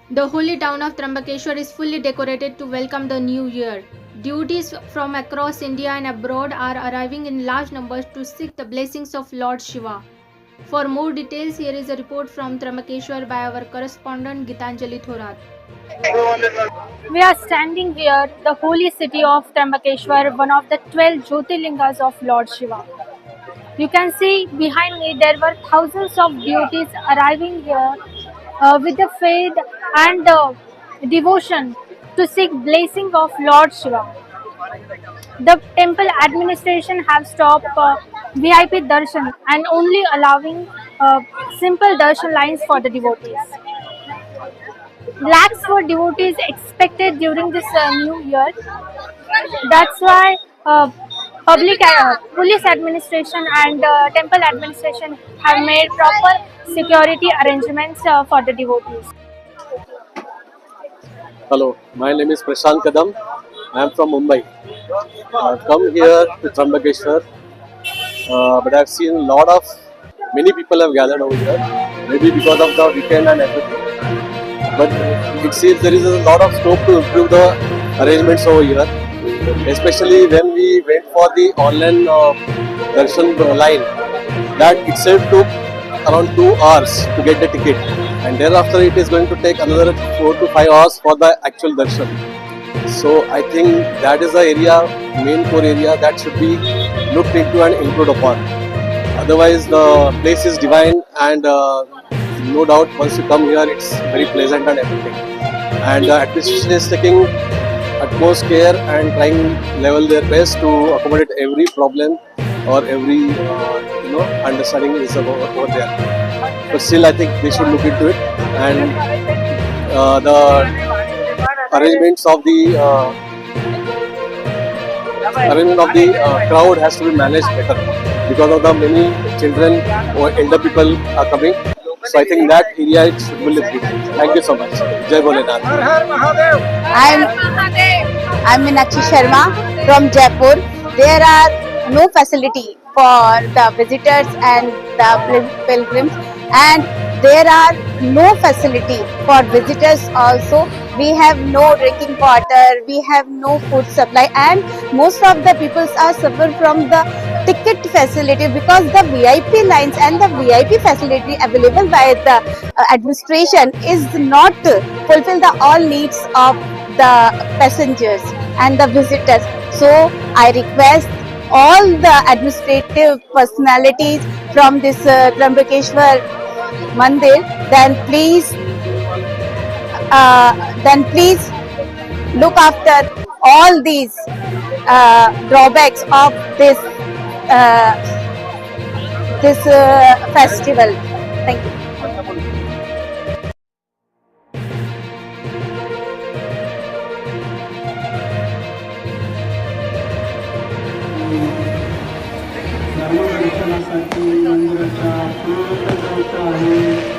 The holy town of Trambakeshwar is fully decorated to welcome the new year. Devotees from across India and abroad are arriving in large numbers to seek the blessings of Lord Shiva. For more details, here is a report from Trambakeshwar by our correspondent Gitanjali Thorat. We are standing here, the holy city of Trambakeshwar, one of the 12 Jyotirlingas of Lord Shiva. You can see behind me there were thousands of devotees arriving here with the faith and devotion to seek blessing of Lord Shiva. The temple administration have stopped VIP darshan and only allowing simple darshan lines for the devotees. Lakhs for devotees expected during this new year. That's why police administration and temple administration have made proper security arrangements for the devotees. Hello, my name is Prashant Kadam. I am from Mumbai. I've come here to Trambakeshwar, but I've seen many people have gathered over here, maybe because of the weekend and everything. But it seems there is a lot of scope to improve the arrangements over here, especially when we went for the online darshan line. That itself took around 2 hours to get the ticket, and thereafter it is going to take another 4 to 5 hours for the actual darshan. So I think that is the area, main core area that should be looked into and improved upon. Otherwise, the place is divine, and no doubt once you come here, it's very pleasant and everything. And the administration is taking utmost care and trying level their best to accommodate every problem or every understanding is over there. But still, I think they should look into it, and the arrangements of the crowd has to be managed better because of the many children or elder people are coming. So I think that area it should be looked into. Thank you so much. Jai Bholenath. I'm Meenakshi Sharma from Jaipur. There are no facility for the visitors and the pilgrims, and there are no facility for visitors also. We have no drinking water, we have no food supply, and most of the people are suffer from the ticket facility because the VIP lines and the VIP facility available by the administration is not fulfill the all needs of the passengers and the visitors. So I request all the administrative personalities from this Trambakeshwar Mandir, then please look after all these drawbacks of this festival. Thank you. धर्मदर्शनासाठी मंदिराच्या पूर्ण आहे.